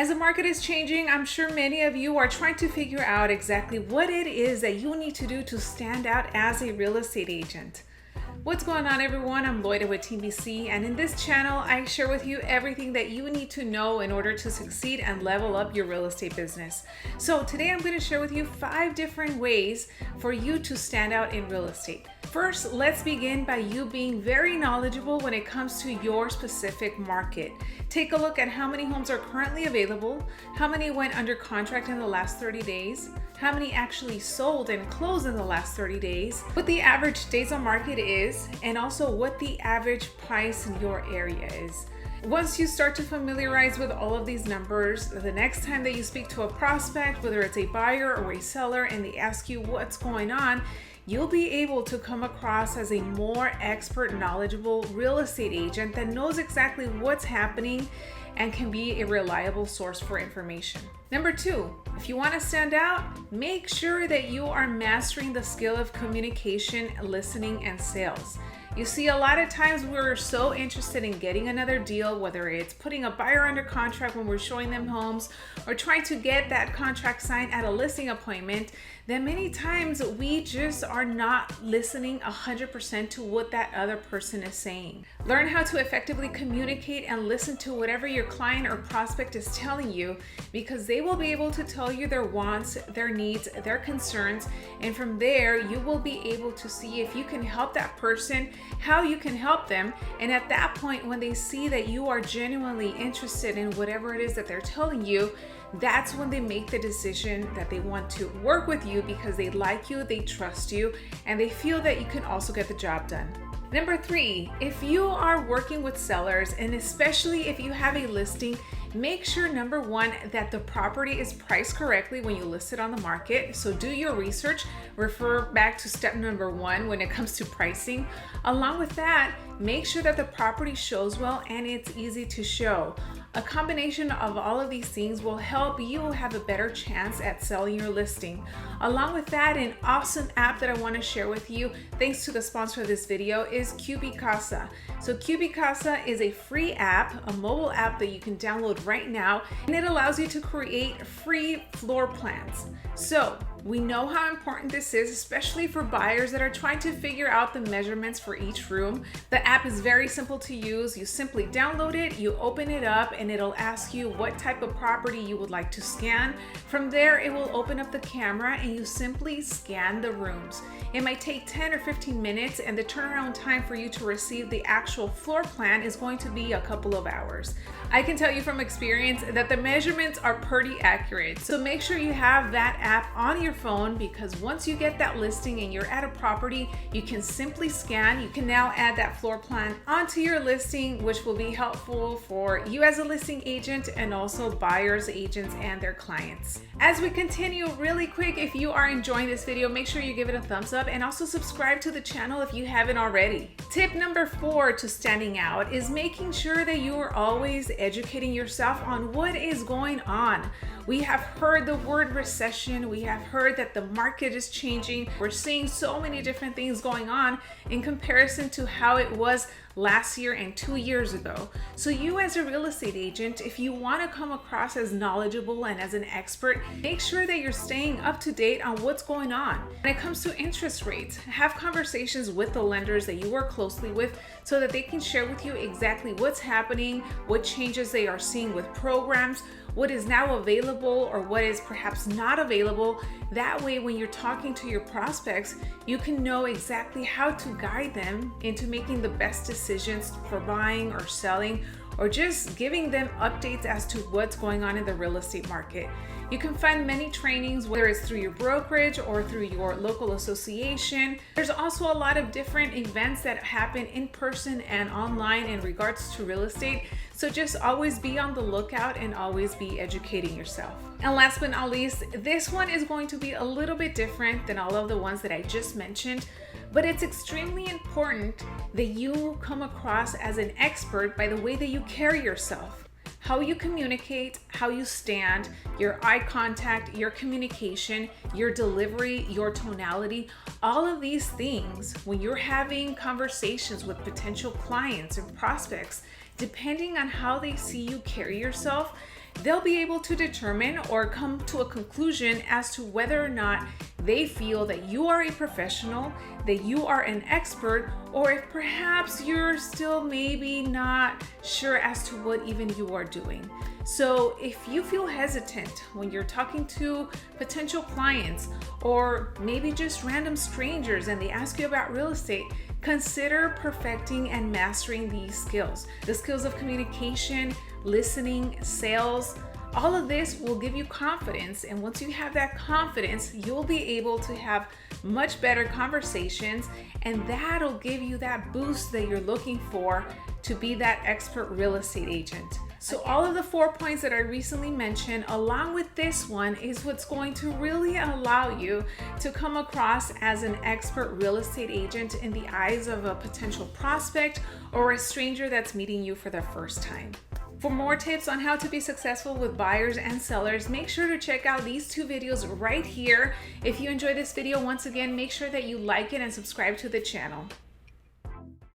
As the market is changing, I'm sure many of you are trying to figure out exactly what it is that you need to do to stand out as a real estate agent. What's going on, everyone? I'm Loida with Team BC, and in this channel, I share with you everything that you need to know in order to succeed and level up your real estate business. So today I'm going to share with you 5 different ways for you to stand out in real estate. First, let's begin by you being very knowledgeable when it comes to your specific market. Take a look at how many homes are currently available, how many went under contract in the last 30 days, how many actually sold and closed in the last 30 days, what the average days on market is, and also what the average price in your area is. Once you start to familiarize with all of these numbers, the next time that you speak to a prospect, whether it's a buyer or a seller, and they ask you what's going on, you'll be able to come across as a more expert, knowledgeable real estate agent that knows exactly what's happening and can be a reliable source for information. Number 2, if you want to stand out, make sure that you are mastering the skill of communication, listening, and sales. You see, a lot of times we're so interested in getting another deal, whether it's putting a buyer under contract when we're showing them homes or trying to get that contract signed at a listing appointment, that many times we just are not listening 100% to what that other person is saying. Learn how to effectively communicate and listen to whatever your client or prospect is telling you, because they will be able to tell you their wants, their needs, their concerns, and from there you will be able to see if you can help that person, how you can help them. And at that point, when they see that you are genuinely interested in whatever it is that they're telling you, that's when they make the decision that they want to work with you because they like you, they trust you, and they feel that you can also get the job done. Number 3, if you are working with sellers, and especially if you have a listing, make sure, number 1, that the property is priced correctly when you list it on the market. So do your research, refer back to step number 1 when it comes to pricing. Along with that, make sure that the property shows well and it's easy to show. A combination of all of these things will help you have a better chance at selling your listing. Along with that, an awesome app that I want to share with you, thanks to the sponsor of this video, is Cubicasa. So Cubicasa is a free app, a mobile app that you can download right now, and it allows you to create free floor plans. So we know how important this is, especially for buyers that are trying to figure out the measurements for each room. The app is very simple to use. You simply download it, you open it up, and it'll ask you what type of property you would like to scan. From there, it will open up the camera and you simply scan the rooms. It might take 10 or 15 minutes, and the turnaround time for you to receive the actual floor plan is going to be a couple of hours. I can tell you from experience that the measurements are pretty accurate. So make sure you have that app on your phone, because once you get that listing and you're at a property, you can simply scan. You can now add that floor plan onto your listing, which will be helpful for you as a listing agent and also buyers agents and their clients. As we continue, really quick, if you are enjoying this video, make sure you give it a thumbs up and also subscribe to the channel if you haven't already. Tip number 4 to standing out is making sure that you are always educating yourself on what is going on. We have heard the word recession. We have heard that the market is changing. We're seeing so many different things going on in comparison to how it was last year and 2 years ago. So you as a real estate agent, if you want to come across as knowledgeable and as an expert, make sure that you're staying up to date on what's going on. When it comes to interest rates, have conversations with the lenders that you work closely with so that they can share with you exactly what's happening, what changes they are seeing with programs, what is now available or what is perhaps not available. That way, when you're talking to your prospects, you can know exactly how to guide them into making the best decisions for buying or selling, or just giving them updates as to what's going on in the real estate market. You can find many trainings, whether it's through your brokerage or through your local association. There's also a lot of different events that happen in person and online in regards to real estate. So just always be on the lookout and always be educating yourself. And last but not least, this one is going to be a little bit different than all of the ones that I just mentioned, but it's extremely important that you come across as an expert by the way that you carry yourself. How you communicate, how you stand, your eye contact, your communication, your delivery, your tonality, all of these things, when you're having conversations with potential clients and prospects, depending on how they see you carry yourself, they'll be able to determine or come to a conclusion as to whether or not they feel that you are a professional, that you are an expert, or if perhaps you're still maybe not sure as to what even you are doing. So if you feel hesitant when you're talking to potential clients or maybe just random strangers and they ask you about real estate, consider perfecting and mastering these skills. The skills of communication, listening, sales. All of this will give you confidence, and once you have that confidence, you'll be able to have much better conversations, and that'll give you that boost that you're looking for to be that expert real estate agent. So all of the 4 points that I recently mentioned, along with this one, is what's going to really allow you to come across as an expert real estate agent in the eyes of a potential prospect or a stranger that's meeting you for the first time. For more tips on how to be successful with buyers and sellers, make sure to check out these 2 videos right here. If you enjoyed this video, once again, make sure that you like it and subscribe to the channel.